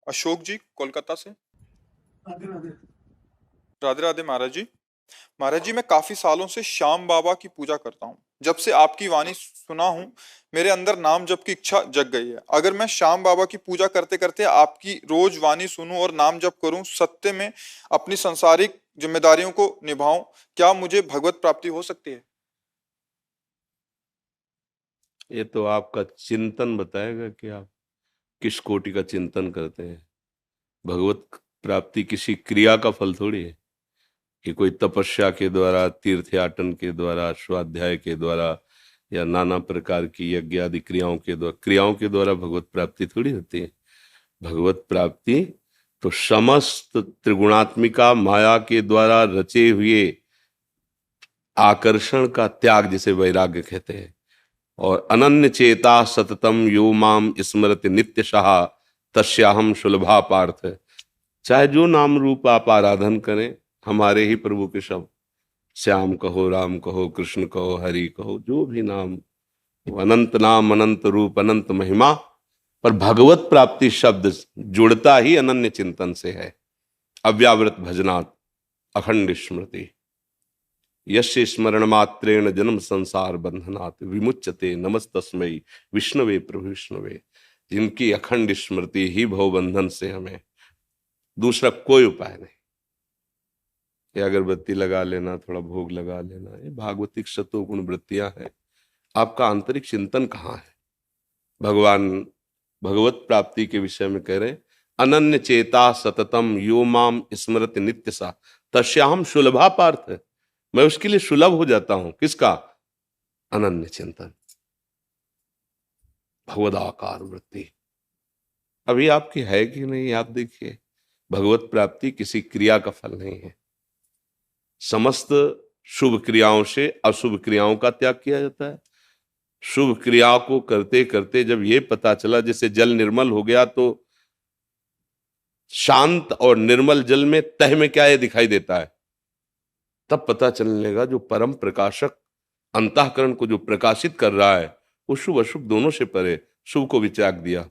अशोक जी कोलकाता से। राधे राधे। राधे राधे महाराज जी। महाराज जी, मैं काफी सालों से श्याम बाबा की पूजा करता हूँ। जब से आपकी वाणी सुना हूँ, मेरे अंदर नाम जप की इच्छा जग गई है। अगर मैं श्याम बाबा की पूजा करते करते आपकी रोज वाणी सुनूं और नाम जप करूं, सत्य में अपनी सांसारिक जिम्मेदारियों को निभाऊं, क्या मुझे भगवत प्राप्ति हो सकती है? ये तो आपका चिंतन बताएगा कि आप किस कोटि का चिंतन करते हैं। भगवत प्राप्ति किसी क्रिया का फल थोड़ी है कि कोई तपस्या के द्वारा, तीर्थयाटन के द्वारा, स्वाध्याय के द्वारा या नाना प्रकार की यज्ञ आदि क्रियाओं के द्वारा भगवत प्राप्ति थोड़ी होती है। भगवत प्राप्ति तो समस्त त्रिगुणात्मिका माया के द्वारा रचे हुए आकर्षण का त्याग, जिसे वैराग्य कहते हैं, और अनन्य चेता सततम यो माम स्मरति नित्यशः तस्याहम सुलभा पार्थ। चाहे जो नाम रूप आप आराधन करें, हमारे ही प्रभु के शब्द, श्याम कहो, राम कहो, कृष्ण कहो, हरि कहो, जो भी नाम, वो अनंत नाम, अनंत रूप, अनंत महिमा। पर भगवत प्राप्ति शब्द जुड़ता ही अनन्य चिंतन से है। अव्यावृत भजनात् अखंड स्मृति, यस्य स्मरण मात्रेण जन्म संसार बंधनात् विमुच्यते नमस्तस्मै विष्णवे प्रभु विष्णवे। जिनकी अखंड स्मृति ही भव बंधन से हमें, दूसरा कोई उपाय नहीं। ये अगरबत्ती लगा लेना, थोड़ा भोग लगा लेना, ये भागवतिक शतोगुण वृत्तियां हैं। आपका आंतरिक चिंतन कहाँ है? भगवान भगवत प्राप्ति के विषय में कह रहे हैं, अनन्य चेता सततम यो माम स्मरति नित्यसा तस्याहम सुलभा पार्थ। मैं उसके लिए सुलभ हो जाता हूं। किसका? अनन्य चिंतन, भगवदाकार वृत्ति। अभी आपकी है कि नहीं, आप देखिए। भगवत प्राप्ति किसी क्रिया का फल नहीं है। समस्त शुभ क्रियाओं से अशुभ क्रियाओं का त्याग किया जाता है। शुभ क्रिया को करते करते जब ये पता चला, जैसे जल निर्मल हो गया, तो शांत और निर्मल जल में तह में क्या ये दिखाई देता है, तब पता चलने लगा जो परम प्रकाशक अंतःकरण को जो प्रकाशित कर रहा है, वो शुभ अशुभ दोनों से परे, शुभ को भी त्याग दिया।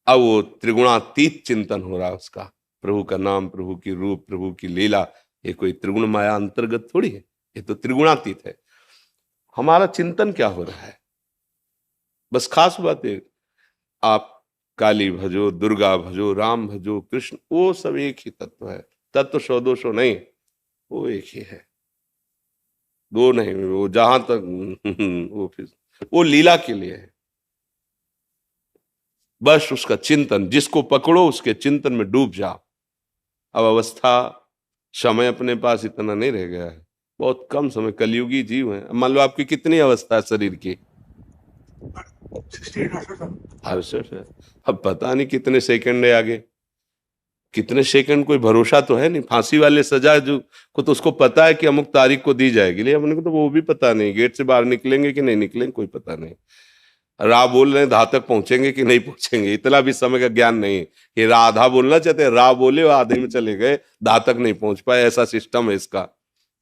अब वो त्रिगुणातीत चिंतन हो रहा है उसका। प्रभु का नाम, प्रभु की रूप, प्रभु की लीला, ये कोई त्रिगुण माया अंतर्गत थोड़ी है, ये तो त्रिगुणातीत है। हमारा चिंतन क्या हो रहा है? बस खास बात है, आप काली भजो, दुर्गा भजो, राम भजो, कृष्ण, वो सब एक ही तत्व है। तत्व सौ दो सौ नहीं, वो एक ही है, दो नहीं। वो जहां तक वो फिर वो लीला के लिए है। बस उसका चिंतन, जिसको पकड़ो उसके चिंतन में डूब जाओ। अब अवस्था, समय अपने पास इतना नहीं रह गया है, बहुत कम समय, कलयुगी जीव है। मान लो आपकी कितनी अवस्था है शरीर की? 68 है। अब पता नहीं कितने सेकंड है आगे, कितने सेकंड कोई भरोसा तो है नहीं। फांसी वाले सजा जो को तो उसको पता है कि अमुक तारीख को दी जाएगी, लेकिन अपने को तो वो भी पता नहीं, गेट से बाहर निकलेंगे कि नहीं निकलेंगे कोई पता नहीं। रा बोल रहे हैं, धा तक पहुंचेंगे कि नहीं पहुंचेंगे, इतना भी समय का ज्ञान नहीं है। कि राधा बोलना चाहते, रा बोले और आधे में चले गए, धा तक नहीं पहुंच पाए, ऐसा सिस्टम है इसका।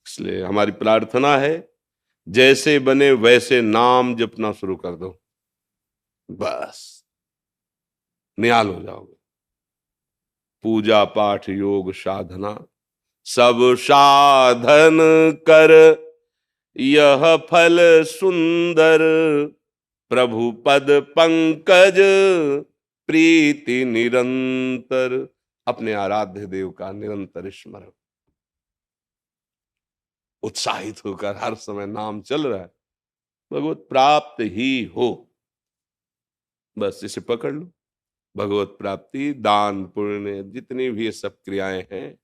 इसलिए हमारी प्रार्थना है, जैसे बने वैसे नाम जपना शुरू कर दो, बस निहाल हो जाओगे। पूजा पाठ योग साधना सब साधन कर, यह फल सुंदर प्रभु पद पंकज प्रीति निरंतर। अपने आराध्य देव का निरंतर स्मरण, उत्साहित होकर हर समय नाम चल रहा है, भगवत प्राप्त ही हो। बस इसे पकड़ लो। भगवत प्राप्ति, दान पुण्य, जितनी भी ये सब क्रियाएं हैं,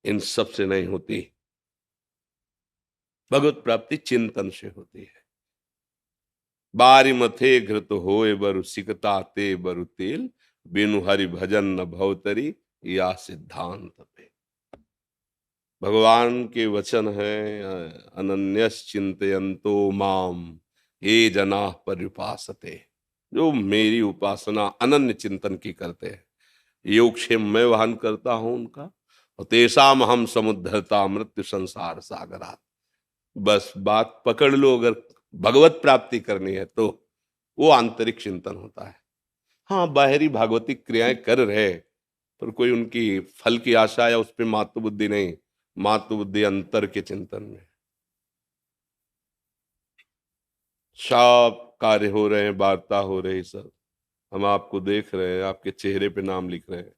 इन सब से नहीं होती। भगवत प्राप्ति चिंतन से होती है। बारी मथे घृत होए बरु सिकता ते बरु तेल, बिनु हरि भजन न भवतरी, या सिद्धांत पे। भगवान के वचन है, अनन्यस चिंतयन्तो माम ये जना पर्युपासते। जो मेरी उपासना अनन्य चिंतन की करते हैं, योगक्षेम मैं वहन करता हूं उनका, और तेषाम हम समुद्धरता मृत्यु संसार सागरात। बस बात पकड़ लो। अगर भगवत प्राप्ति करनी है तो वो आंतरिक चिंतन होता है। हाँ, बाहरी भागवतिक क्रियाएं कर रहे, पर कोई उनकी फल की आशा या उस पर मातृ बुद्धि नहीं, मातृ बुद्धि अंतर के चिंतन में। सब कार्य हो रहे हैं, वार्ता हो रही, सब हम आपको देख रहे हैं, आपके चेहरे पे नाम लिख रहे हैं,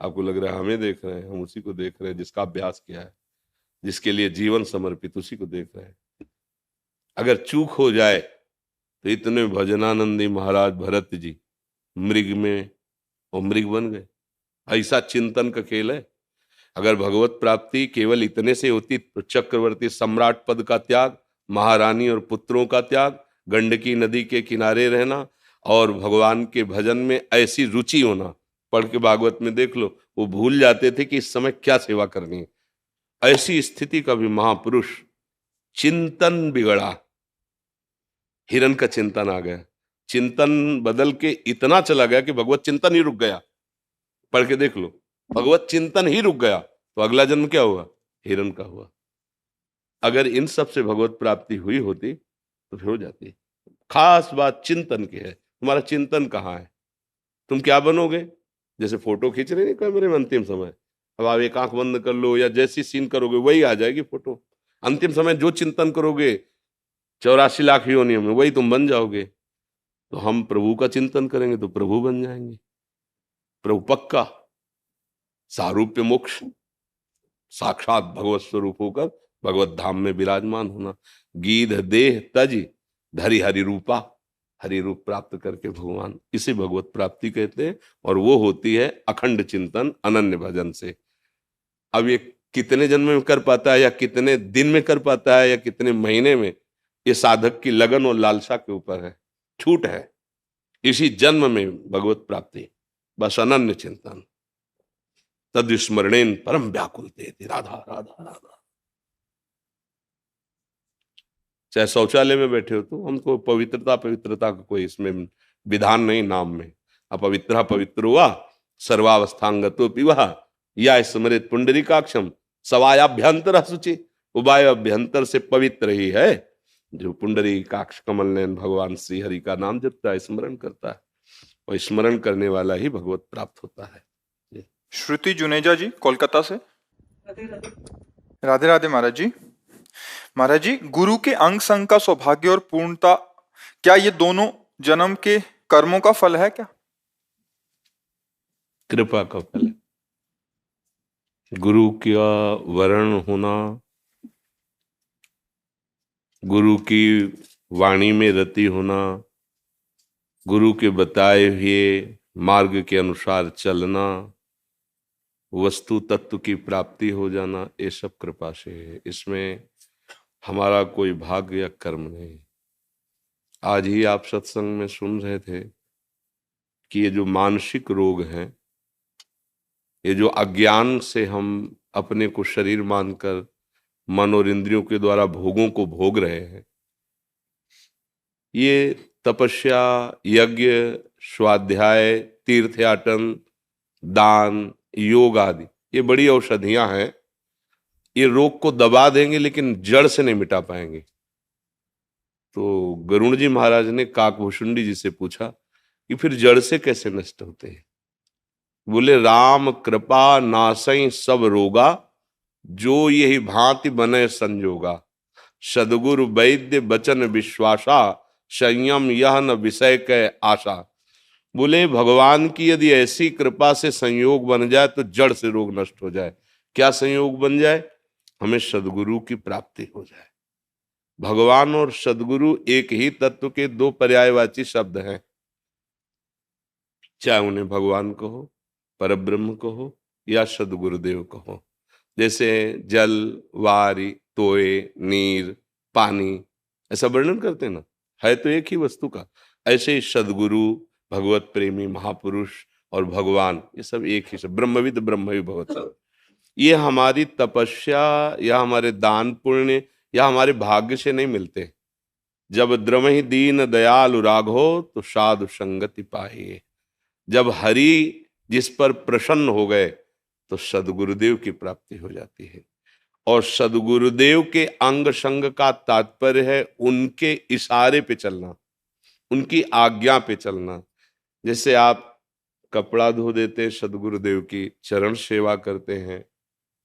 आपको लग रहा है हमें देख रहे हैं, हम उसी को देख रहे हैं जिसका अभ्यास किया है, जिसके लिए जीवन समर्पित, उसी को देख रहे हैं। अगर चूक हो जाए तो इतने भजनानंदी महाराज भरत जी मृग में और मृग बन गए। ऐसा चिंतन का खेल है। अगर भगवत प्राप्ति केवल इतने से होती तो चक्रवर्ती सम्राट पद का त्याग, महारानी और पुत्रों का त्याग, गंडकी नदी के किनारे रहना और भगवान के भजन में ऐसी रुचि होना, पढ़ के भागवत में देख लो, वो भूल जाते थे कि इस समय क्या सेवा करनी है। ऐसी स्थिति का भी महापुरुष, चिंतन बिगड़ा, हिरण का चिंतन आ गया, चिंतन बदल के इतना चला गया कि भगवत चिंतन ही रुक गया। पढ़ के देख लो, भगवत चिंतन ही रुक गया तो अगला जन्म क्या हुआ? हिरण का हुआ। अगर इन सब से भगवत प्राप्ति हुई होती तो फिर हो जाती। खास बात चिंतन की है। तुम्हारा चिंतन कहाँ है? तुम क्या बनोगे? जैसे फोटो खींच रहे हैं कैमरे में अंतिम समय, अब आप एक आंख बंद कर लो या जैसी सीन करोगे वही आ जाएगी फोटो। अंतिम समय जो चिंतन करोगे 84 लाख योनियों में वही तुम बन जाओगे। तो हम प्रभु का चिंतन करेंगे तो प्रभु बन जाएंगे। प्रभु पक्का सारूप्य मोक्ष, साक्षात भगवत स्वरूप होकर भगवत धाम में विराजमान होना। गीध देह तज धरि हरि रूपा, हरि रूप प्राप्त करके भगवान, इसे भगवत प्राप्ति कहते हैं। और वो होती है अखंड चिंतन अनन्य भजन से। अब ये कितने जन्म में कर पाता है या कितने दिन में कर पाता है या कितने महीने में, ये साधक की लगन और लालसा के ऊपर है। छूट है इसी जन्म में भगवत प्राप्ति, बस अनन्य चिंतन। तद्विस्मरणेन परम व्याकुलते, राधा राधा राधा। चाहे शौचालय में बैठे हो तो हमको पवित्रता पवित्रता का कोई इसमें विधान नहीं नाम में। अपवित्र पवित्र हुआ सर्वावस्थांगतो पिवा या स्मृत पुंडरीकाक्षम सवायाभ्यंतर शुचि। उबाय अभ्यंतर से पवित्र ही है जो पुंडरीकाक्ष कमल नयन भगवान श्री हरि का नाम जपता है, स्मरण करता है, और स्मरण करने वाला ही भगवत प्राप्त होता है। श्रुति जुनेजा जी कोलकाता से। राधे राधे महाराज जी। महाराज जी, गुरु के अंग संग का सौभाग्य और पूर्णता, क्या ये दोनों जन्म के कर्मों का फल है क्या? कृपा का फल है। गुरु का वर्ण होना, गुरु की वाणी में रति होना, गुरु के बताए हुए मार्ग के अनुसार चलना, वस्तु तत्व की प्राप्ति हो जाना, ये सब कृपा से है। इसमें हमारा कोई भाग्य या कर्म नहीं। आज ही आप सत्संग में सुन रहे थे कि ये जो मानसिक रोग हैं, ये जो अज्ञान से हम अपने को शरीर मानकर मन और इंद्रियों के द्वारा भोगों को भोग रहे हैं, ये तपस्या, यज्ञ, स्वाध्याय, तीर्थयाटन, दान, योग आदि ये बड़ी औषधियां हैं। ये रोग को दबा देंगे लेकिन जड़ से नहीं मिटा पाएंगे। तो गरुण जी महाराज ने काकभूषुंडी जी से पूछा कि फिर जड़ से कैसे नष्ट होते हैं? बोले राम कृपा नासई सब रोगा, जो यही भांति बने संजोगा। सदगुरु वैद्य बचन विश्वासा, संयम यह न विषय के आशा। बोले भगवान की यदि ऐसी कृपा से संयोग बन जाए तो जड़ से रोग नष्ट हो जाए। क्या संयोग बन जाए? हमें सदगुरु की प्राप्ति हो जाए। भगवान और सदगुरु एक ही तत्व के दो पर्यायवाची शब्द हैं। चाहे उन्हें भगवान कहो, परब्रह्म कहो या सदगुरुदेव कहो। जैसे जल, वारी, तोय, नीर, पानी, ऐसा वर्णन करते हैं ना, है तो एक ही वस्तु का। ऐसे ही सदगुरु, भगवत प्रेमी महापुरुष और भगवान, ये सब एक ही सब। ब्रह्मविद ब्रह्म भगवत, ये हमारी तपस्या या हमारे दान पुण्य या हमारे भाग्य से नहीं मिलते। जब द्रमहि दीन दयालु राघो तो साधु संगति पाए। जब हरि जिस पर प्रसन्न हो गए तो सदगुरुदेव की प्राप्ति हो जाती है। और सदगुरुदेव के अंग संग का तात्पर्य है उनके इशारे पे चलना, उनकी आज्ञा पे चलना। जैसे आप कपड़ा धो देते सदगुरुदेव की, चरण सेवा करते हैं,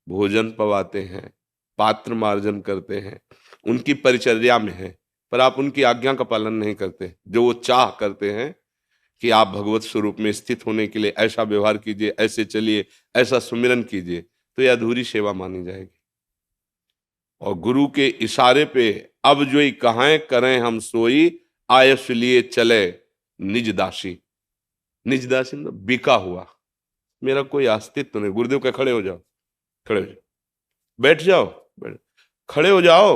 भोजन पवाते हैं, पात्र मार्जन करते हैं, उनकी परिचर्या में हैं, पर आप उनकी आज्ञा का पालन नहीं करते। जो वो चाह करते हैं कि आप भगवत स्वरूप में स्थित होने के लिए ऐसा व्यवहार कीजिए, ऐसे चलिए, ऐसा सुमिरन कीजिए, तो यह अधूरी सेवा मानी जाएगी। और गुरु के इशारे पे अब जो ही कहां करें हम सोई, आयस लिए चले निज दासी। निज दासी मतलब बिका हुआ, मेरा कोई अस्तित्व नहीं। गुरुदेव के खड़े हो जाओ, खड़े हो जाओ, बैठ जाओ, बैठ, खड़े हो जाओ,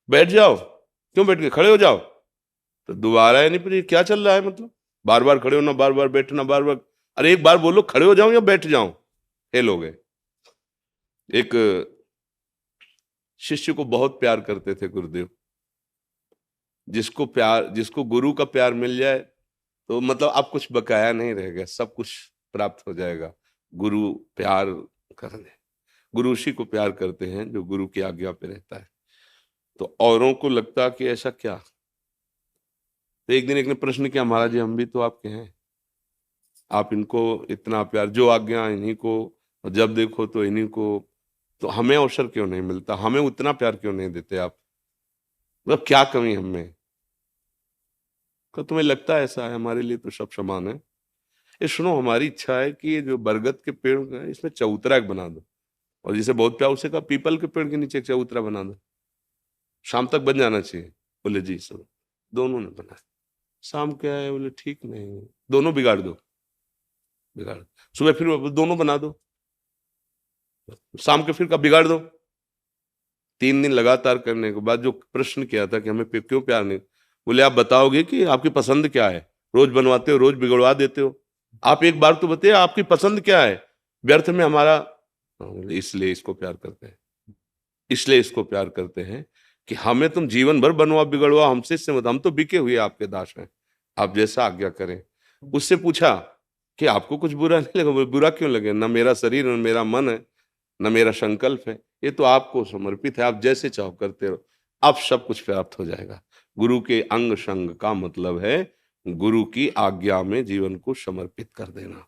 बैठ जाओ, क्यों बैठ गए, खड़े हो जाओ। तो दोबारा है नहीं, पर क्या चल रहा है, मतलब बार बार खड़े होना, बार बार बैठना, बार बार। अरे एक बार बोलो खड़े हो जाओ या बैठ जाओ, फेल हो गए। एक शिष्य को बहुत प्यार करते थे गुरुदेव। जिसको गुरु का प्यार मिल जाए तो मतलब आप कुछ बकाया नहीं रहेगा, सब कुछ प्राप्त हो जाएगा। गुरु प्यार करने, गुरु उसी को प्यार करते हैं जो गुरु की आज्ञा पे रहता है। तो औरों को लगता कि ऐसा क्या। तो एक दिन एक ने प्रश्न किया, महाराज जी हम भी तो आपके हैं, आप इनको इतना प्यार, जो आज्ञा इन्हीं को, और जब देखो तो इन्हीं को, तो हमें अवसर क्यों नहीं मिलता, हमें उतना प्यार क्यों नहीं देते आप, मतलब क्या कमी हमें। तो तुम्हें लगता है ऐसा है, हमारे लिए तो सब समान है। ये सुनो, हमारी इच्छा है कि ये जो बरगद के पेड़ है इसमें चबूतरा एक बना दो, और जिसे बहुत प्यार उसे कहा पीपल के पेड़ के नीचे एक चबूतरा बना दो, शाम तक बन जाना चाहिए। बोले जी सब, दोनों ने बनाया। शाम क्या है, बोले ठीक नहीं, दोनों बिगाड़ दो, बिगाड़ दो। सुबह फिर दोनों बना दो, शाम के फिर कब बिगाड़ दो। 3 दिन लगातार करने के बाद जो प्रश्न किया था कि हमें क्यों प्यार नहीं, बोले आप बताओगे कि आपकी पसंद क्या है, रोज बनवाते हो, रोज बिगड़वा देते हो, आप एक बार तो बताइए आपकी पसंद क्या है, व्यर्थ में हमारा। बोले इसलिए इसको प्यार करते हैं, इसलिए इसको प्यार करते हैं कि हमें तुम जीवन भर बनवा बिगड़वा, हमसे इससे मत, हम तो बिके हुए आपके दास हैं, आप जैसा आज्ञा करें। उससे पूछा कि आपको कुछ बुरा नहीं लगा, बोले बुरा क्यों लगे, न मेरा शरीर न मेरा मन है, न मेरा संकल्प है, ये तो आपको समर्पित है, आप जैसे चाहो करते रहो, आप सब कुछ प्राप्त हो जाएगा। गुरु के अंग संग का मतलब है गुरु की आज्ञा में जीवन को समर्पित कर देना।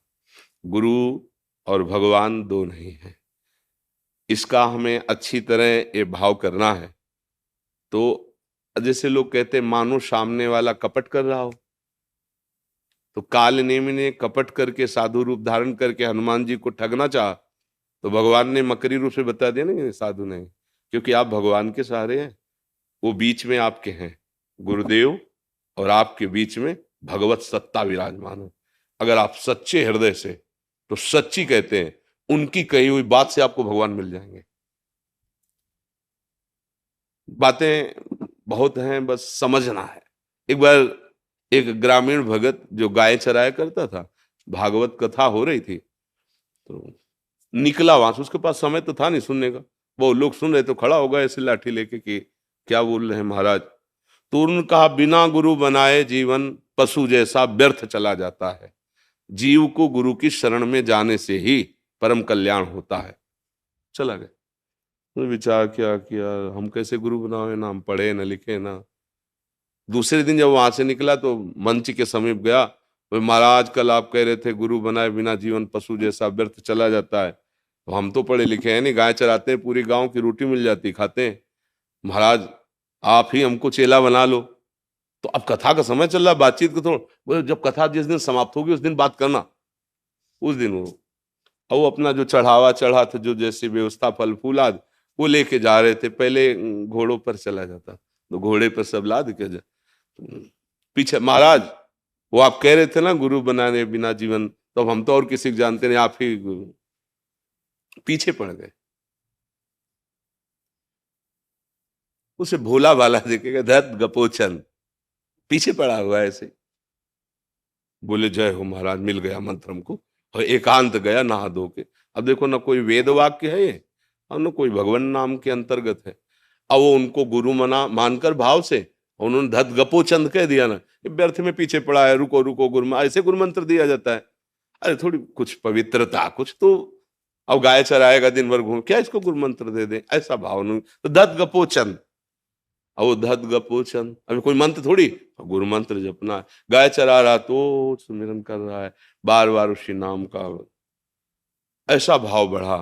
गुरु और भगवान दो नहीं है, इसका हमें अच्छी तरह ये भाव करना है। तो जैसे लोग कहते हैं मानो सामने वाला कपट कर रहा हो, तो काल नेमि ने कपट करके साधु रूप धारण करके हनुमान जी को ठगना चाहा, तो भगवान ने मकरी रूप से बता दिया ना कि साधु नहीं, क्योंकि आप भगवान के सहारे हैं, वो बीच में आपके हैं, गुरुदेव और आपके बीच में भगवत सत्ता विराजमान है। अगर आप सच्चे हृदय से, तो सच्ची कहते हैं उनकी कही हुई बात से आपको भगवान मिल जाएंगे। बातें बहुत हैं, बस समझना है। एक बार एक ग्रामीण भगत जो गाय चराया करता था, भागवत कथा हो रही थी, तो निकला वहां से, उसके पास समय तो था नहीं सुनने का, वो लोग सुन रहे तो खड़ा हो गया ऐसे लाठी लेके कि क्या बोल रहे हैं महाराज। तो उन्होंने कहा बिना गुरु बनाए जीवन पशु जैसा व्यर्थ चला जाता है, जीव को गुरु की शरण में जाने से ही परम कल्याण होता है। चला गया। तो विचार किया हम कैसे गुरु बनावे, ना हम पढ़े ना लिखे ना। दूसरे दिन जब वहां से निकला तो मंच के समीप गया, तो महाराज कल आप कह रहे थे गुरु बनाए बिना जीवन पशु जैसा व्यर्थ चला जाता है, तो हम तो पढ़े लिखे हैं नहीं, गाय चराते हैं, पूरी गांव की रोटी मिल जाती, खाते हैं, महाराज आप ही हमको चेला बना लो। तो अब कथा का समय चल रहा, बातचीत को तो बोले जब कथा जिस दिन समाप्त होगी उस दिन बात करना। उस दिन वो अपना जो चढ़ावा चढ़ा था, जो जैसी व्यवस्था फल फूल आदि वो लेके जा रहे थे, पहले घोड़ों पर चला जाता, तो घोड़े पर सब लाद के पीछे महाराज वो आप कह रहे थे ना गुरु बनाने बिना जीवन, तो अब हम तो और किसी को जानते नहीं, आप ही गुरु। पीछे पड़ गए। उसे भोला भाला देखेगा, धत गपोचन पीछे पड़ा हुआ है ऐसे। बोले जय हो महाराज, मिल गया मंत्र हमको, और एकांत गया नहा धो के। अब देखो ना कोई वेद वाक्य है ये, और ना कोई भगवान नाम के अंतर्गत है। अब वो उनको गुरु मना मानकर भाव से उन्होंने धत गपोचंद कह दिया ना, व्यर्थ में पीछे पड़ा है, रुको रुको गुरु, ऐसे गुरु मंत्र दिया जाता है। अरे थोड़ी कुछ पवित्रता, कुछ तो। अब गाय चराएगा दिन भर घूम, क्या इसको गुरु मंत्र दे दे, ऐसा भाव नहीं, तो धत गपोचंद। वो धद गपोचन, अभी कोई मंत्र थोड़ी, गुरु मंत्र जपना है। गाय चरा रहा तो सुमिरन कर रहा है, बार बार उसी नाम का। ऐसा भाव बढ़ा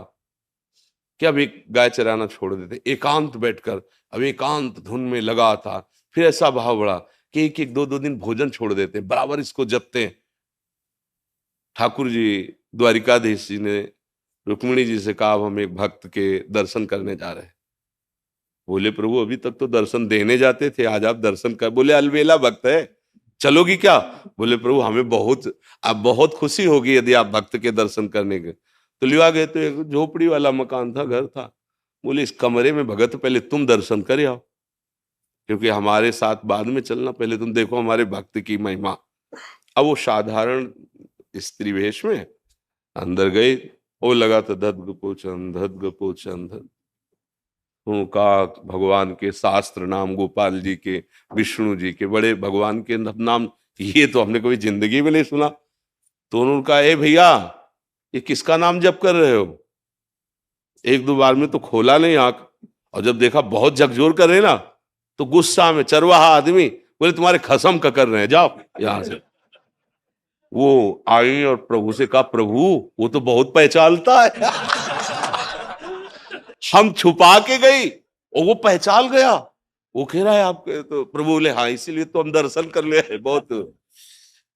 कि अब एक गाय चराना छोड़ देते, एकांत बैठकर अब एकांत धुन में लगा था। फिर ऐसा भाव बढ़ा कि एक एक दो दो दिन भोजन छोड़ देते, बराबर इसको जपते हैं। ठाकुर जी द्वारिकाधीश जी ने रुक्मिणी जी से कहा, अब हम एक भक्त के दर्शन करने जा रहे हैं। बोले प्रभु अभी तक तो दर्शन देने जाते थे, आज आप दर्शन कर। बोले अलवेला भक्त है, चलोगी क्या? बोले प्रभु हमें बहुत, आप बहुत खुशी होगी यदि आप भक्त के दर्शन करने गए। तो लिवा गए, तो एक झोपड़ी वाला मकान था, घर था। बोले इस कमरे में भगत पहले तुम दर्शन कर आओ, क्योंकि हमारे साथ बाद में चलना, पहले तुम देखो हमारे भक्त की महिमा। अब वो साधारण स्त्री वेश में अंदर गए, वो लगा था धद गपोचन धद गपोचन धद। उनका भगवान के शास्त्र नाम, गोपाल जी के, विष्णु जी के, बड़े भगवान के नाम, ये तो हमने कभी जिंदगी में नहीं सुना। तो उन्होंने कहा ए भैया ये किसका नाम जप कर रहे हो? एक दो बार में तो खोला नहीं आंख, और जब देखा बहुत झकझोर कर रहे ना, तो गुस्सा में चरवाहा आदमी बोले तुम्हारे खसम का कर रहे हैं, जाओ यहां से। वो आई और प्रभु से कहा, प्रभु वो तो बहुत पहचानता है। हम छुपा के गई और वो पहचान गया। वो कह रहा है आपके, तो प्रभु बोले हाँ इसीलिए तो हम दर्शन कर ले हैं। बहुत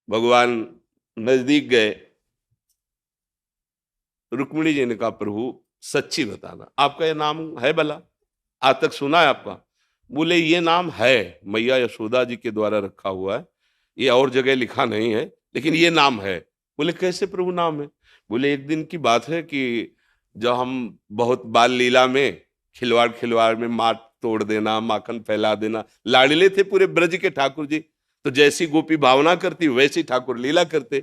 भगवान नजदीक गए। रुक्मिणी जी ने कहा प्रभु सच्ची बताना, आपका ये नाम है भला? आज तक सुना है आपका? बोले ये नाम है, मैया यशोदा जी के द्वारा रखा हुआ है, ये और जगह लिखा नहीं है, लेकिन ये नाम है। बोले कैसे प्रभु नाम है? बोले एक दिन की बात है कि जब हम बहुत बाल लीला में खिलवाड़ खिलवाड़ में माट तोड़ देना, माखन फैला देना, लाडले थे पूरे ब्रज के ठाकुर जी। तो जैसी गोपी भावना करती वैसी ठाकुर लीला करते।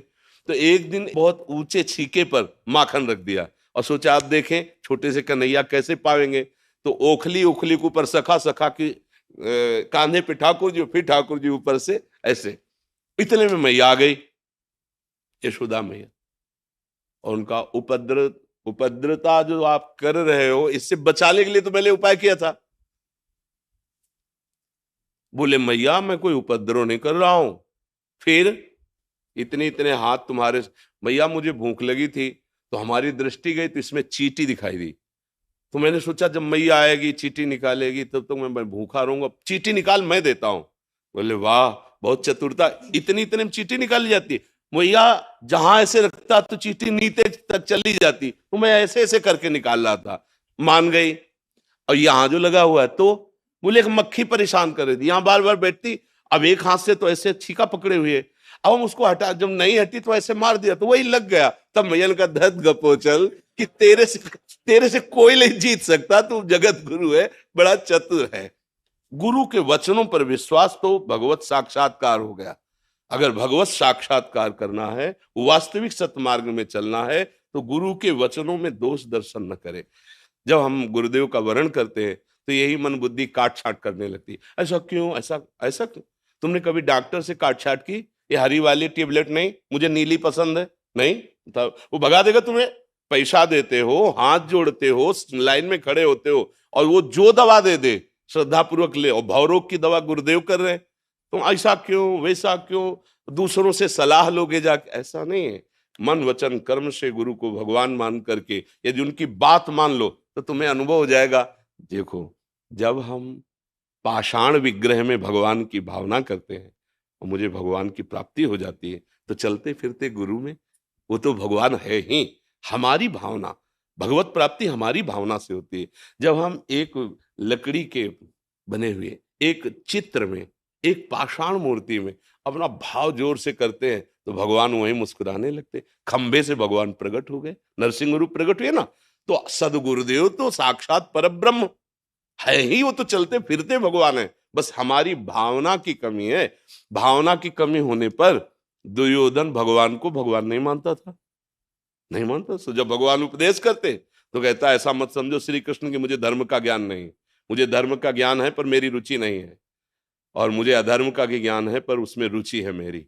तो एक दिन बहुत ऊंचे छीके पर माखन रख दिया और सोचा आप देखें छोटे से कन्हैया कैसे पावेंगे। तो ओखली ओखली के ऊपर सखा, सखा की कांधे पे ठाकुर जी, फिर ठाकुर जी ऊपर से ऐसे। इतने में मैया आ गई, यशोदा मैया, और उनका उपद्रता जो आप कर रहे हो इससे बचाने के लिए तो मैंने उपाय किया था। बोले मैया मैं कोई उपद्रव नहीं कर रहा हूं। फिर इतने इतने हाथ तुम्हारे। मैया मुझे भूख लगी थी तो हमारी दृष्टि गई तो इसमें चींटी दिखाई दी, तो मैंने सोचा जब मैया आएगी चींटी निकालेगी तब तो मैं भूखा रहूंगा, चींटी निकाल मैं देता हूं। बोले वाह बहुत चतुरता, इतनी इतने में चींटी निकाली जाती है। मैया जहां ऐसे रखता तो चींटी नीचे तक चली जाती, तो मैं ऐसे ऐसे करके निकाल रहा था। मान गई। और यहाँ जो लगा हुआ है, तो बोले एक मक्खी परेशान कर रही थी, यहाँ बार बार बैठती, अब एक हाथ से तो ऐसे छीका पकड़े हुए, अब हम उसको हटा, जब नहीं हटी तो ऐसे मार दिया, तो वही लग गया। तब मैया का धत गपोचल कि तेरे से कोई नहीं जीत सकता, तू जगत गुरु है, बड़ा चतुर है। गुरु के वचनों पर विश्वास तो भगवत साक्षात्कार हो गया। अगर भगवत साक्षात्कार करना है, वास्तविक सतमार्ग में चलना है, तो गुरु के वचनों में दोष दर्शन न करे। जब हम गुरुदेव का वर्ण करते हैं तो यही मन बुद्धि काट छाट करने लगती है, ऐसा क्यों, ऐसा ऐसा क्यों? तुमने कभी डॉक्टर से काट छाट की? ये हरी वाली टेबलेट नहीं, मुझे नीली पसंद है, नहीं, तब वो भगा देगा तुम्हें। पैसा देते हो, हाथ जोड़ते हो, लाइन में खड़े होते हो, और वो जो दवा दे श्रद्धा पूर्वक ले, और भवरोग की दवा गुरुदेव कर रहे हैं, तुम ऐसा क्यों वैसा क्यों, दूसरों से सलाह लोगे जाके? ऐसा नहीं है। मन वचन कर्म से गुरु को भगवान मान करके यदि उनकी बात मान लो तो तुम्हें अनुभव हो जाएगा। देखो जब हम पाषाण विग्रह में भगवान की भावना करते हैं और मुझे भगवान की प्राप्ति हो जाती है, तो चलते फिरते गुरु में वो तो भगवान है ही। हमारी भावना, भगवत प्राप्ति हमारी भावना से होती है। जब हम एक लकड़ी के बने हुए एक चित्र में, एक पाषाण मूर्ति में अपना भाव जोर से करते हैं तो भगवान वहीं मुस्कुराने लगते। खंबे से भगवान प्रकट हो गए, नरसिंह रूप प्रकट हुए ना, तो सदगुरुदेव तो साक्षात परब्रह्म है ही, वो तो चलते फिरते भगवान है। बस हमारी भावना की कमी है। भावना की कमी होने पर दुर्योधन भगवान को भगवान नहीं मानता था, नहीं मानता। तो जब भगवान उपदेश करते तो कहता ऐसा मत समझो श्री कृष्ण की मुझे धर्म का ज्ञान नहीं, मुझे धर्म का ज्ञान है पर मेरी रुचि नहीं है, और मुझे अधर्म का भी ज्ञान है पर उसमें रुचि है मेरी।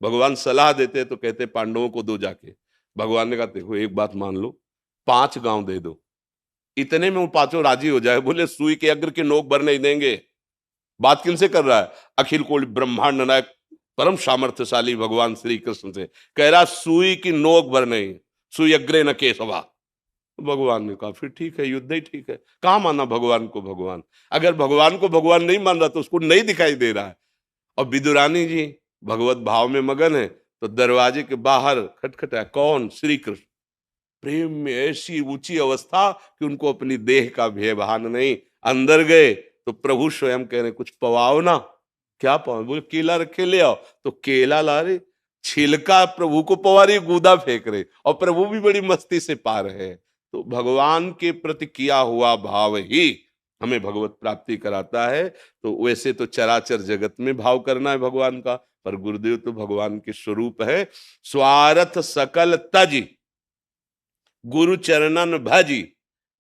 भगवान सलाह देते तो कहते पांडवों को दो जाके। भगवान ने कहा देखो एक बात मान लो, 5 गांव दे दो, इतने में वो 5 राजी हो जाए। बोले सुई के अग्र के नोक भर नहीं देंगे, बात किनसे कर रहा है? अखिल कोटि ब्रह्मांड नायक परम सामर्थ्यशाली भगवान श्री कृष्ण से कह रहा, सुई की नोक भर नहीं, सुई अग्रे न केशवा। भगवान ने कहा फिर ठीक है, युद्ध ही ठीक है। कहाँ माना भगवान को भगवान? अगर भगवान को भगवान नहीं मान रहा तो उसको नहीं दिखाई दे रहा है। और विदुरानी जी भगवत भाव में मगन है, तो दरवाजे के बाहर खटखटा, कौन? श्री कृष्ण। प्रेम में ऐसी ऊंची अवस्था कि उनको अपनी देह का भय भान नहीं। अंदर गए तो प्रभु स्वयं कह रहे, कुछ पवाओ ना। क्या पवाओ? बोले केला रखे ले आओ। तो केला ला रहे, छिलका प्रभु को पवा रही, गूदा फेंक रहे, और प्रभु भी बड़ी मस्ती से पा रहे हैं। तो भगवान के प्रति किया हुआ भाव ही हमें भगवत प्राप्ति कराता है। तो वैसे तो चराचर जगत में भाव करना है भगवान का, पर गुरुदेव तो भगवान के स्वरूप है। स्वार्थ सकल तजी गुरु चरणन भजी,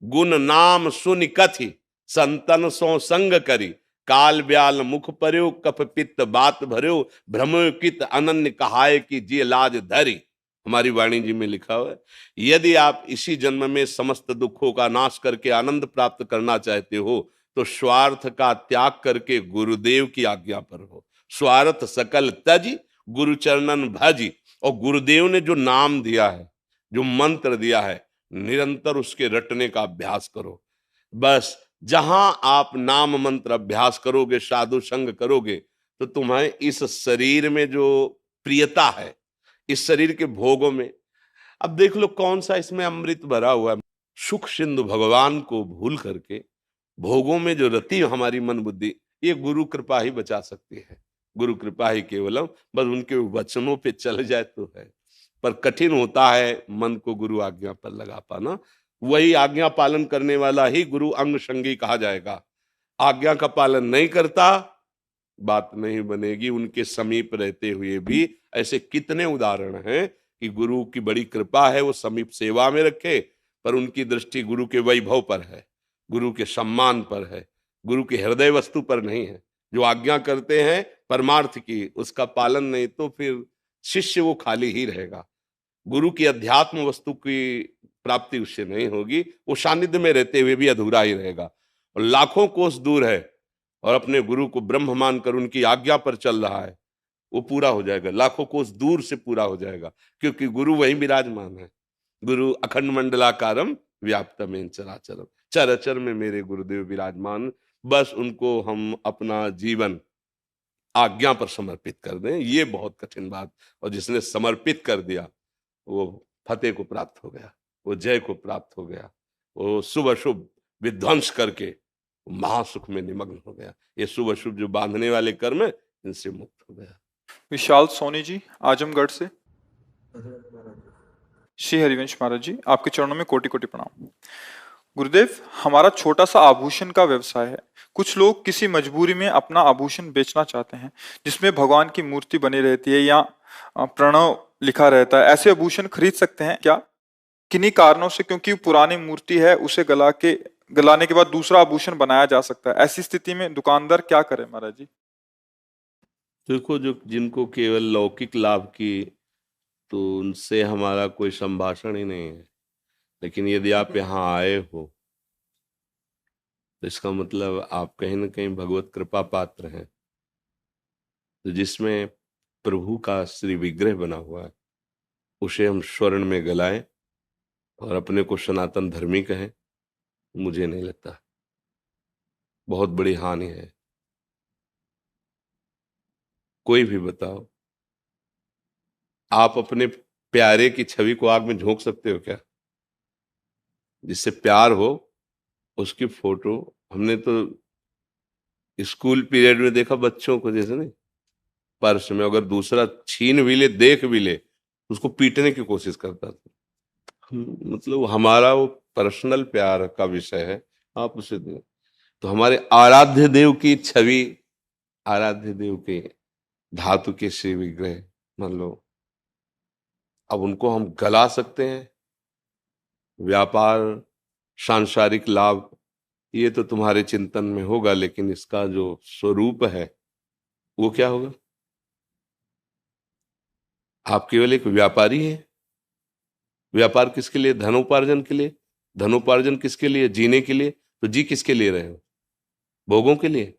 गुण नाम सुनि कथि संतन सो संग करी, काल ब्याल मुख पर्यो कफ पित्त बात भर्यो, भ्रमो कित अनन्य कहाय की जी लाज धरी। हमारी वाणी जी में लिखा हुआ है, यदि आप इसी जन्म में समस्त दुखों का नाश करके आनंद प्राप्त करना चाहते हो तो स्वार्थ का त्याग करके गुरुदेव की आज्ञा पर हो। स्वार्थ सकल तजी गुरु चरणन भजी। और गुरुदेव ने जो नाम दिया है, जो मंत्र दिया है, निरंतर उसके रटने का अभ्यास करो। बस जहां आप नाम मंत्र अभ्यास करोगे, साधु संग करोगे, तो तुम्हें इस शरीर में जो प्रियता है, इस शरीर के भोगों में, अब देख लो कौन सा इसमें अमृत भरा हुआ है। सुख सिंधु भगवान को भूल करके भोगों में जो रति हमारी मन बुद्धि, ये गुरु कृपा ही बचा सकती है। गुरु कृपा ही केवलम, बस उनके वचनों पे चल जाए तो है। पर कठिन होता है मन को गुरु आज्ञा पर लगा पाना। वही आज्ञा पालन करने वाला ही गुरु अंग संगी कहा जाएगा। आज्ञा का पालन नहीं करता, बात नहीं बनेगी। उनके समीप रहते हुए भी ऐसे कितने उदाहरण हैं कि गुरु की बड़ी कृपा है, वो समीप सेवा में रखे, पर उनकी दृष्टि गुरु के वैभव पर है, गुरु के सम्मान पर है, गुरु के हृदय वस्तु पर नहीं है। जो आज्ञा करते हैं परमार्थ की, उसका पालन नहीं तो फिर शिष्य वो खाली ही रहेगा। गुरु की अध्यात्म वस्तु की प्राप्ति उससे नहीं होगी, वो सानिध्य में रहते हुए भी अधूरा ही रहेगा। और लाखों कोस दूर है और अपने गुरु को ब्रह्म मानकर उनकी आज्ञा पर चल रहा है, वो पूरा हो जाएगा, लाखों कोस दूर से पूरा हो जाएगा, क्योंकि गुरु वहीं विराजमान है। गुरु अखंड मंडलाकारम व्याप्तमेन चराचरम, चराचर में मेरे गुरुदेव विराजमान। बस उनको हम अपना जीवन आज्ञा पर समर्पित कर दें, ये बहुत कठिन बात। और जिसने समर्पित कर दिया वो फतेह को प्राप्त हो गया, वो जय को प्राप्त हो गया, वो शुभ अशुभ विध्वंस करके महासुख में निमग्न हो गया। ये शुभ अशुभ जो बांधने वाले कर्म है, इनसे मुक्त हो गया। विशाल सोनी जी आजमगढ़ से। श्री हरिवंश महाराज जी, आपके चरणों में कोटि कोटि प्रणाम। गुरुदेव, हमारा छोटा सा आभूषण का व्यवसाय है। कुछ लोग किसी मजबूरी में अपना आभूषण बेचना चाहते हैं जिसमें भगवान की मूर्ति बनी रहती है या प्रणव लिखा रहता है। ऐसे आभूषण खरीद सकते हैं क्या? किन्हीं कारणों से, क्योंकि पुरानी मूर्ति है, उसे गलाने के बाद दूसरा आभूषण बनाया जा सकता है। ऐसी स्थिति में दुकानदार क्या करे महाराज जी? देखो, जो जिनको केवल लौकिक लाभ की, तो उनसे हमारा कोई संभाषण ही नहीं है। लेकिन यदि आप यहाँ आए हो तो इसका मतलब आप कहीं ना कहीं भगवत कृपा पात्र हैं। तो जिसमें प्रभु का श्री विग्रह बना हुआ है, उसे हम स्वर्ण में गलाएं और अपने को सनातन धर्मी कहें, मुझे नहीं लगता बहुत बड़ी हानि है। कोई भी बताओ, आप अपने प्यारे की छवि को आग में झोंक सकते हो क्या? जिससे प्यार हो उसकी फोटो, हमने तो स्कूल पीरियड में देखा बच्चों को, जैसे नहीं, पर्स में अगर दूसरा छीन भी ले, देख भी ले, उसको पीटने की कोशिश करता था। मतलब हमारा वो पर्सनल प्यार का विषय है, आप उसे दो। तो हमारे आराध्य देव की छवि, आराध्य देव के धातु के श्री विग्रह मान लो, अब उनको हम गला सकते हैं। व्यापार, सांसारिक लाभ, ये तो तुम्हारे चिंतन में होगा, लेकिन इसका जो स्वरूप है वो क्या होगा? आप केवल एक व्यापारी हैं। व्यापार किसके लिए? धनोपार्जन के लिए। धनोपार्जन किसके लिए? जीने के लिए। तो जी किसके लिए रहे हो? भोगों के लिए।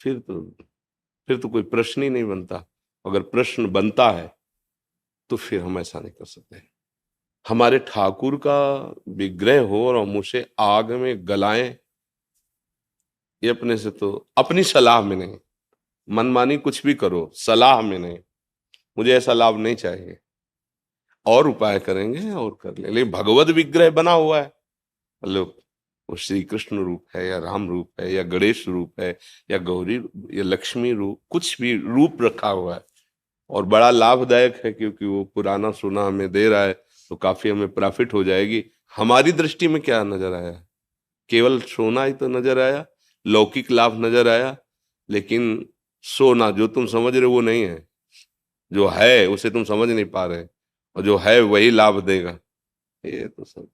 फिर तो कोई प्रश्न ही नहीं बनता। अगर प्रश्न बनता है तो फिर हम ऐसा नहीं कर सकते। हमारे ठाकुर का विग्रह हो और हम उसे आग में गलाएं, ये अपने से तो, अपनी सलाह में नहीं, मनमानी कुछ भी करो, सलाह में नहीं, मुझे ऐसा लाभ नहीं चाहिए। और उपाय करेंगे और कर ले, लेकिन भगवत विग्रह बना हुआ है, मतलब वो श्री कृष्ण रूप है या राम रूप है या गणेश रूप है या गौरी या लक्ष्मी रूप, कुछ भी रूप रखा हुआ है और बड़ा लाभदायक है, क्योंकि वो पुराना सोना हमें दे रहा है तो काफी हमें प्रॉफिट हो जाएगी। हमारी दृष्टि में क्या नजर आया? केवल सोना ही तो नजर आया, लौकिक लाभ नजर आया, लेकिन सोना जो तुम समझ रहे हो वो नहीं है, जो है उसे तुम समझ नहीं पा रहे, और जो है वही लाभ देगा। ये तो सब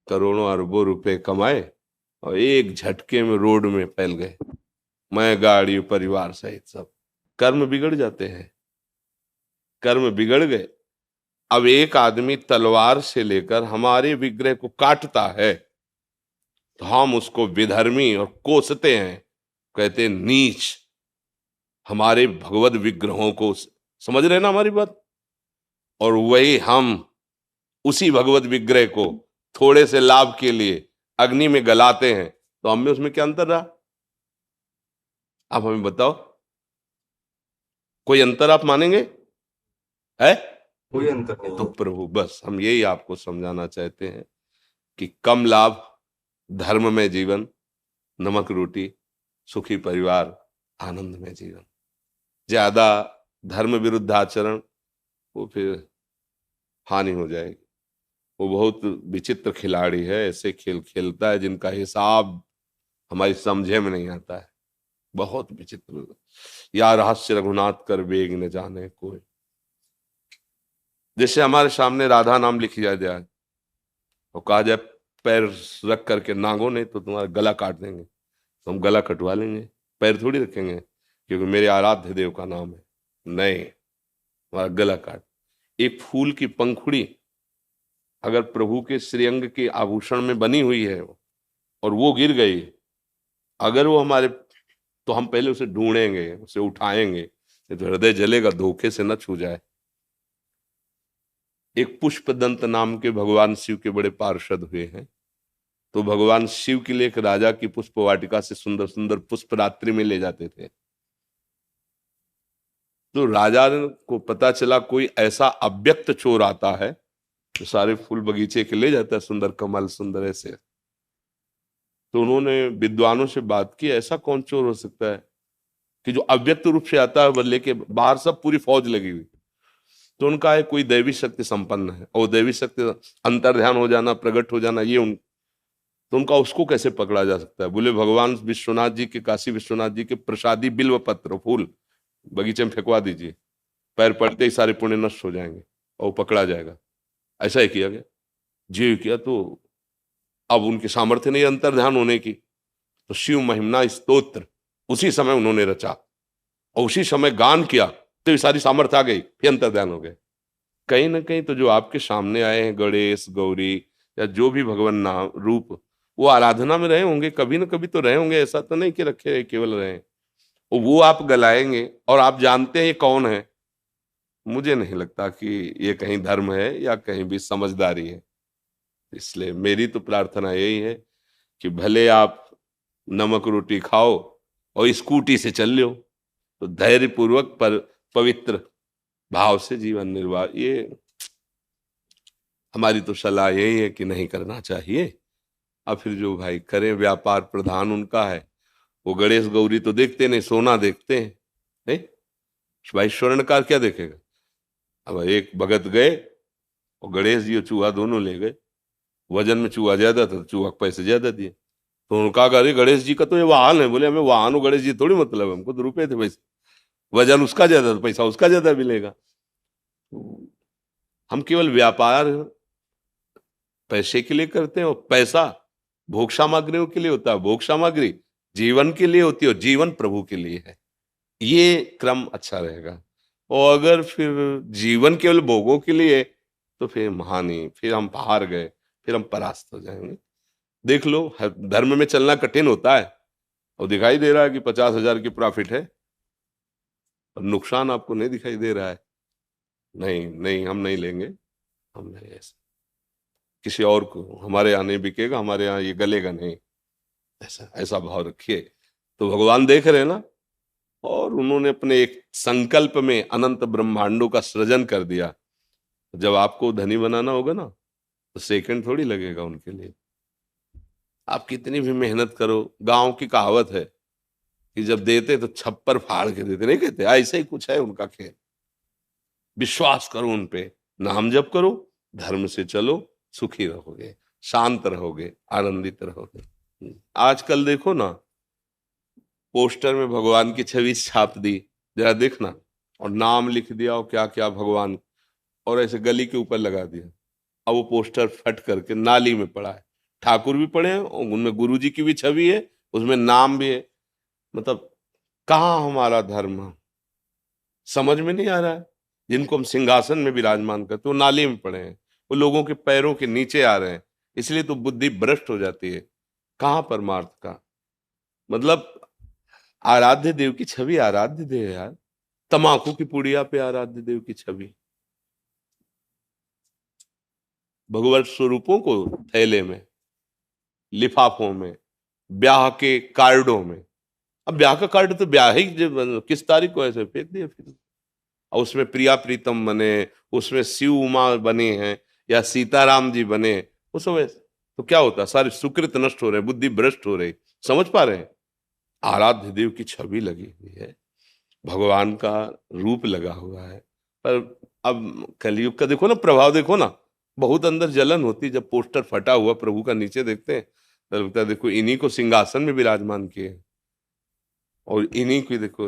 करोड़ों अरबों रुपए कमाए और एक झटके में रोड में फैल गए, मैं गाड़ी परिवार सहित सब। कर्म बिगड़ जाते हैं, कर्म बिगड़ गए। अब एक आदमी तलवार से लेकर हमारे विग्रह को काटता है तो हम उसको विधर्मी और कोसते हैं, कहते हैं नीच। हमारे भगवत विग्रहों को समझ रहे ना हमारी बात? और वही हम उसी भगवत विग्रह को थोड़े से लाभ के लिए अग्नि में गलाते हैं, तो हम में उसमें क्या अंतर रहा? आप हमें बताओ, कोई अंतर आप मानेंगे है? कोई अंतर नहीं तो है। प्रभु बस हम यही आपको समझाना चाहते हैं कि कम लाभ, धर्म में जीवन, नमक रोटी, सुखी परिवार, आनंद में जीवन। ज्यादा धर्म विरुद्ध आचरण, वो फिर हानि हो जाएगी। वो बहुत विचित्र खिलाड़ी है, ऐसे खेल खेलता है जिनका हिसाब हमारी समझे में नहीं आता है, बहुत विचित्र। या रहस्य रघुनाथ कर वेग न जाने कोई। जैसे हमारे सामने राधा नाम लिख दिया जाए और कहा जाए पैर रख करके नांगो नहीं तो तुम्हारा गला काट देंगे, तो हम गला कटवा लेंगे, पैर थोड़ी रखेंगे, क्योंकि मेरे आराध्य देव का नाम है। नहीं, हमारा गला काट। एक फूल की पंखुड़ी अगर प्रभु के श्रीअंग के आभूषण में बनी हुई है और वो गिर गई, अगर वो हमारे, तो हम पहले उसे ढूंढेंगे, उसे उठाएंगे, तो हृदय जलेगा, धोखे से न छू जाए। एक पुष्पदंत नाम के भगवान शिव के बड़े पार्षद हुए हैं, तो भगवान शिव के लिए एक राजा की पुष्प वाटिका से सुंदर सुंदर पुष्प रात्रि में ले जाते थे। तो राजा को पता चला कोई ऐसा अव्यक्त चोर आता है तो सारे फूल बगीचे के ले जाता है, सुंदर कमल सुंदर ऐसे। तो उन्होंने विद्वानों से बात की, ऐसा कौन चोर हो सकता है कि जो अव्यक्त रूप से आता है, बदले के बाहर सब पूरी फौज लगी हुई। तो उनका है कोई दैवी शक्ति संपन्न है, और दैवी शक्ति अंतर ध्यान हो जाना, प्रकट हो जाना, ये तो उनका उसको कैसे पकड़ा जा सकता है? बोले भगवान विश्वनाथ जी के, काशी विश्वनाथ जी के प्रसादी बिल्व पत्र फूल बगीचे में फेंकवा दीजिए, पैर पड़ते ही सारे पुण्य नष्ट हो जाएंगे और वो पकड़ा जाएगा। ऐसा ही किया गया, जी किया। तो अब उनकी सामर्थ्य नहीं अंतर ध्यान होने की, तो शिव महिमना स्तोत्र उसी समय उन्होंने रचा और उसी समय गान किया, तो ये सारी सामर्थ्य आ गई, फिर अंतर ध्यान हो गए। कहीं ना कहीं तो जो आपके सामने आए हैं गणेश गौरी या जो भी भगवान नाम रूप, वो आराधना में रहे होंगे, कभी ना कभी तो रहे होंगे, ऐसा तो नहीं कि रखे केवल रहे। और वो आप गलाएंगे और आप जानते हैं ये कौन है। मुझे नहीं लगता कि ये कहीं धर्म है या कहीं भी समझदारी है। इसलिए मेरी तो प्रार्थना यही है कि भले आप नमक रोटी खाओ और स्कूटी से चल लो, तो धैर्य पूर्वक पर पवित्र भाव से जीवन निर्वाह, ये हमारी तो सलाह यही है कि नहीं करना चाहिए। अब फिर जो भाई करें, व्यापार प्रधान उनका है, वो गणेश गौरी तो देखते नहीं, सोना देखते हैं। नहीं भाई, स्वर्णकार क्या देखेगा? अब एक भगत गए और गणेश जी और चूहा दोनों ले गए, वजन में चूहा ज्यादा था, चूहा पैसे ज्यादा दिए। तो उन्होंने कहा अरे गणेश जी का तो ये वाहन है। बोले हमें वाहन हो गणेश जी थोड़ी मतलब, हमको तो रुपए थे पैसे, वजन उसका ज्यादा था, पैसा उसका ज्यादा मिलेगा। हम केवल व्यापार पैसे के लिए करते हैं, और पैसा भोग सामग्रियों के लिए होता है, भोग सामग्री जीवन के लिए होती है, और जीवन प्रभु के लिए है। ये क्रम अच्छा रहेगा। और अगर फिर जीवन केवल भोगों के लिए, तो फिर महानी, फिर हम हार गए, फिर हम परास्त हो जाएंगे। देख लो, धर्म में चलना कठिन होता है, और दिखाई दे रहा है कि 50,000 की प्रॉफिट है और नुकसान आपको नहीं दिखाई दे रहा है, नहीं नहीं हम नहीं लेंगे, हम नहीं, ऐसा किसी और को हमारे यहाँ नहीं बिकेगा, हमारे यहाँ ये गलेगा नहीं, ऐसा ऐसा भाव रखिए। तो भगवान देख रहे हैं ना, और उन्होंने अपने एक संकल्प में अनंत ब्रह्मांडों का सृजन कर दिया। जब आपको धनी बनाना होगा ना, तो सेकंड थोड़ी लगेगा उनके लिए। आप कितनी भी मेहनत करो, गांव की कहावत है कि जब देते तो छप्पर फाड़ के देते, नहीं कहते, ऐसे ही कुछ है उनका खेल। विश्वास करो उन पे, नाम जप करो, धर्म से चलो, सुखी रहोगे, शांत रहोगे, आनंदित रहोगे। आजकल देखो ना, पोस्टर में भगवान की छवि छाप दी, जरा देखना, और नाम लिख दिया और क्या क्या भगवान, और ऐसे गली के ऊपर लगा दिया। अब वो पोस्टर फट करके नाली में पड़ा है। ठाकुर भी पड़े हैं, और उनमें गुरु जी की भी छवि है, उसमें नाम भी है। मतलब कहाँ हमारा धर्म, समझ में नहीं आ रहा है। जिनको हम सिंहासन में विराजमान करते, वो नाली में पड़े हैं, वो लोगों के पैरों के नीचे आ रहे हैं, इसलिए तो बुद्धि भ्रष्ट हो जाती है। कहाँ परमार्थ का मतलब, आराध्य देव की छवि आराध्य देव है यार, तमाकू की पुड़िया पे आराध्य देव की छवि, भगवत स्वरूपों को थैले में, लिफाफों में, ब्याह के कार्डों में। अब ब्याह का कार्ड तो ब्याह ही किस तारीख को ऐसे फेंक दिया फिर, और उसमें प्रिया प्रीतम बने, उसमें शिव उमा बने हैं, या सीताराम जी बने, वो सब ऐसे तो क्या होता है, सारे सुकृत नष्ट हो रहे, बुद्धि भ्रष्ट हो रही। समझ पा रहे हैं? आराध्य देव की छवि लगी हुई है, भगवान का रूप लगा हुआ है। पर अब कलयुग का देखो ना प्रभाव, देखो ना, बहुत अंदर जलन होती जब पोस्टर फटा हुआ प्रभु का नीचे देखते हैं, तो लगता है देखो इन्हीं को सिंहासन में विराजमान किए, और इन्हीं को देखो।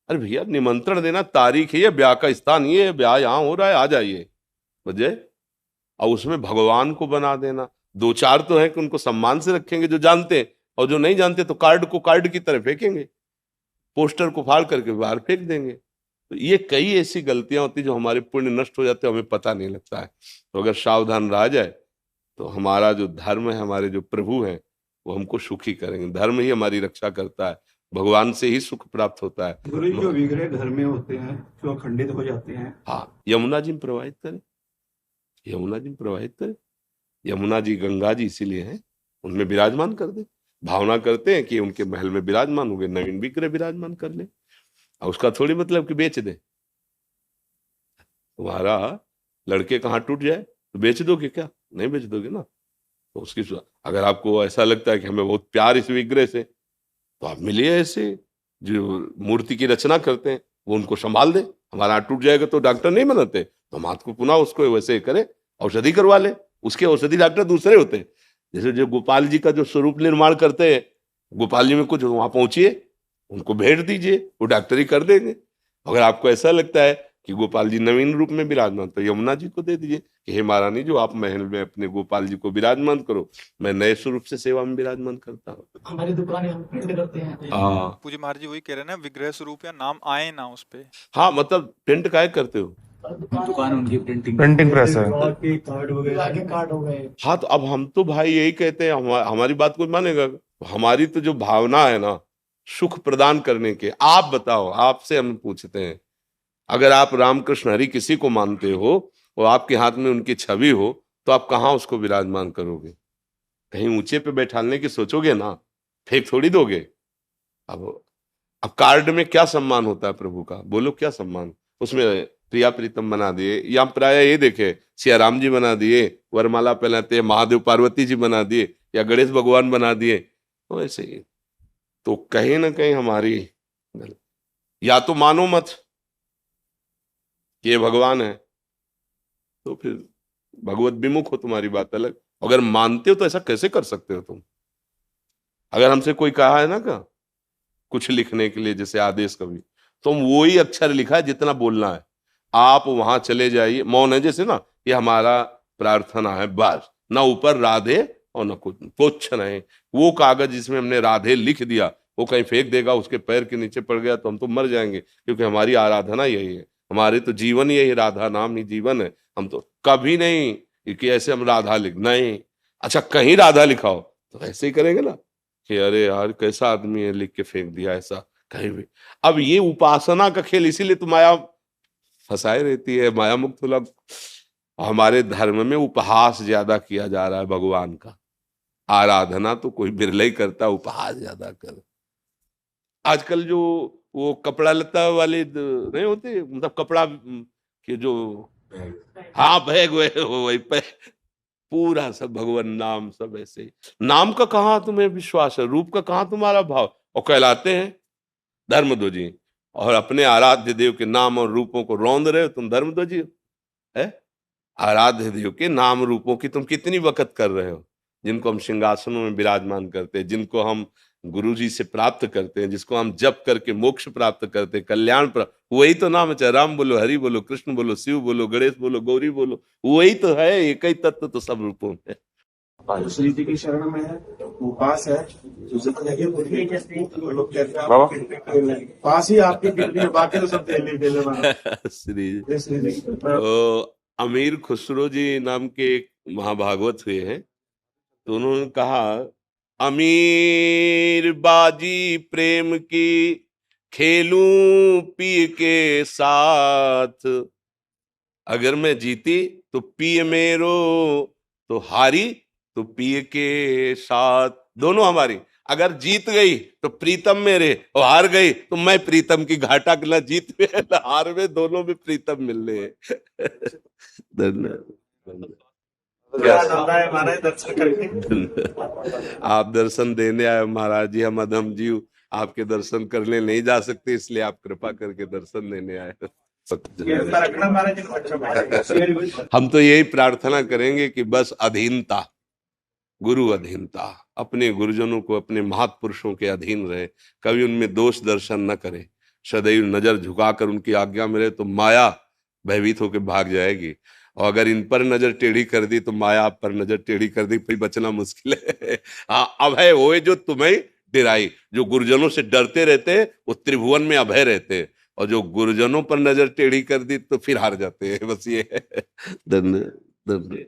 अरे भैया निमंत्रण देना, तारीख है ये, ब्याह का स्थान ये है, ब्याह यहाँ हो रहा है, आ जाइए बजे, और उसमें भगवान को बना देना। दो चार तो है कि उनको सम्मान से रखेंगे जो जानते हैं, और जो नहीं जानते तो कार्ड को कार्ड की तरह फेंकेंगे, पोस्टर को फाड़ करके बाहर फेंक देंगे। तो ये कई ऐसी गलतियां होती जो हमारे पुण्य नष्ट हो जाते हैं, हमें पता नहीं लगता है। तो अगर सावधान रहा जाए तो हमारा जो धर्म है, हमारे जो प्रभु हैं, वो हमको सुखी करेंगे। धर्म ही हमारी रक्षा करता है, भगवान से ही सुख प्राप्त होता है। गुरु जी, जो विग्रह घर में होते हैं जो खंडित हो जाते हैं, हाँ, यमुना जी में प्रवाहित करें, यमुना जी में प्रवाहित करें। यमुना जी गंगा जी इसीलिए हैं, उनमें विराजमान कर दे। भावना करते हैं कि उनके महल में विराजमान हो गए, नवीन विग्रह विराजमान कर ले, और उसका थोड़ी मतलब कि बेच दे। तुम्हारा लड़के कहाँ टूट जाए तो बेच दोगे क्या? नहीं बेच दोगे ना। तो उसकी अगर आपको ऐसा लगता है कि हमें बहुत प्यार इस विग्रह से, तो आप मिलिए ऐसे जो मूर्ति की रचना करते हैं, वो उनको संभाल दे। हमारा हाथ टूट जाएगा तो डॉक्टर नहीं बनाते, तो हम हाथ को पुनः उसको वैसे करें, औषधि करवा ले। उसके औषधि डॉक्टर दूसरे होते हैं। जैसे जो गोपाल जी का जो स्वरूप निर्माण करते हैं, गोपाल जी में कुछ वहां पहुंचिए, उनको भेंट दीजिए, वो डॉक्टरी कर देंगे। अगर आपको ऐसा लगता है कि गोपाल जी नवीन रूप में विराजमान, तो यमुना जी को दे दीजिए कि हे महारानी, जो आप महल में अपने गोपाल जी को विराजमान करो, मैं नए स्वरूप से सेवा में विराजमान करता हूँ। हमारी दुकान हम प्रिंट करते हैं। हाँ पूज्य महाराज जी वही कह रहे हैं ना, विग्रह स्वरूप या नाम आए ना उस पे। हाँ, मतलब प्रिंट काय करते हो? दुकान उनकी प्रिंटिंग प्रेस है। के कार्ड वगैरह के कार्ड हो गए। हाँ, तो अब हम तो भाई यही कहते हैं, हमारी बात कोई मानेगा? हमारी तो जो भावना है ना, सुख प्रदान करने के। आप बताओ, आपसे हम पूछते हैं, अगर आप रामकृष्ण हरि किसी को मानते हो और आपके हाथ में उनकी छवि हो, तो आप कहाँ उसको विराजमान करोगे? कहीं ऊंचे पे बैठाने की सोचोगे ना, फेंक थोड़ी दोगे। अब कार्ड में क्या सम्मान होता है प्रभु का? बोलो क्या सम्मान? उसमें प्रिया प्रीतम बना दिए, या प्राय ये देखे सिया राम जी बना दिए, वरमाला पहनाते हैं, महादेव पार्वती जी बना दिए, या गणेश भगवान बना दिए, तो ऐसे ही। तो कहीं ना कहीं हमारी, या तो मानो मत कि ये भगवान है, तो फिर भगवत विमुख हो, तुम्हारी बात अलग। अगर मानते हो तो ऐसा कैसे कर सकते हो तुम? अगर हमसे कोई कहा है ना का कुछ लिखने के लिए, जैसे आदेश कवि, तो हम वही अक्षर लिखा है जितना बोलना है, आप वहां चले जाइए। मौन है जैसे ना, ये हमारा प्रार्थना है बस, ना ऊपर राधे और ना कुछ नहीं। वो कागज जिसमें हमने राधे लिख दिया, वो कहीं फेंक देगा, उसके पैर के नीचे पड़ गया तो हम तो मर जाएंगे, क्योंकि हमारी आराधना यही है, हमारे तो जीवन यही, राधा नाम ही जीवन है। हम तो कभी नहीं कि ऐसे हम राधा लिख नहीं। अच्छा, कहीं राधा लिखाओ तो ऐसे ही करेंगे ना, कि अरे यार कैसा आदमी है, लिख के फेंक दिया ऐसा कहीं भी। अब ये उपासना का खेल, इसीलिए तो माया फंसाए रहती है, माया मुक्त लोग। हमारे धर्म में उपहास ज्यादा किया जा रहा है भगवान का, आराधना तो कोई बिरला ही करता, उपहास ज्यादा कर। आजकल जो वो कपड़ा लता वाले नहीं होते, मतलब कपड़ा के जो, हाँ बैग वही पे पूरा सब भगवान नाम, सब ऐसे ही। नाम का कहाँ तुम्हें विश्वास है, रूप का कहाँ तुम्हारा भाव, और कहलाते हैं धर्मध्वजी, और अपने आराध्य देव के नाम और रूपों को रौंद रहे हो तुम धर्मध्वजी हो, है? आराध्य देव के नाम रूपों की तुम कितनी वक़्त कर रहे हो, जिनको हम सिंहासनों में विराजमान करते हैं, जिनको हम गुरु जी से प्राप्त करते हैं, जिसको हम जप करके मोक्ष प्राप्त करते हैं, कल्याण प्राप्त, वही तो नाम है। चाहे राम बोलो, हरि बोलो, कृष्ण बोलो, शिव बोलो, गणेश बोलो, गौरी बोलो, वही तो है। एक ही तत्व तो सब रूपों में है। जो श्री जी की शरण में है वो पास है, जो लोग कहते हैं बाबा। पास ही आपकी गिरती है, बाकी तो सब देने देने वाला। श्री श्री जी तो अमीर खुसरो जी नाम के एक महाभागवत हुए हैं, तो उन्होंने कहा, अमीर बाजी प्रेम की खेलूं पी के साथ, अगर मैं जीती तो पिए मेरो, तो हारी तो पिए के साथ, दोनों हमारी। अगर जीत गई तो प्रीतम मेरे, और हार गई तो मैं प्रीतम की। घाटा ना जीत में ना हार में, दोनों में प्रीतम मिल रहे हैं। धन्यवाद। हमारे दर्शन करके आप दर्शन देने आए महाराज जी, हम अधम जीव आपके दर्शन करने नहीं जा सकते, इसलिए आप कृपा करके दर्शन देने आए। रखना महाराज। हम तो यही प्रार्थना करेंगे कि बस अधीनता, गुरु अधीनता, अपने गुरुजनों को, अपने महापुरुषों के अधीन रहे, कभी उनमें दोष दर्शन न करे, सदैव नजर झुकाकर उनकी आज्ञा में रहे, तो माया भयभीत होकर भाग जाएगी। और अगर इन पर नजर टेढ़ी कर दी तो माया आप पर नजर टेढ़ी कर दी, फिर बचना मुश्किल है। हाँ, अभय होए जो तुम्हें डिराई, जो गुरुजनों से डरते रहते वो त्रिभुवन में अभय रहते, और जो गुरुजनों पर नजर टेढ़ी कर दी तो फिर हार जाते हैं। बस ये है। धन्य धन्य।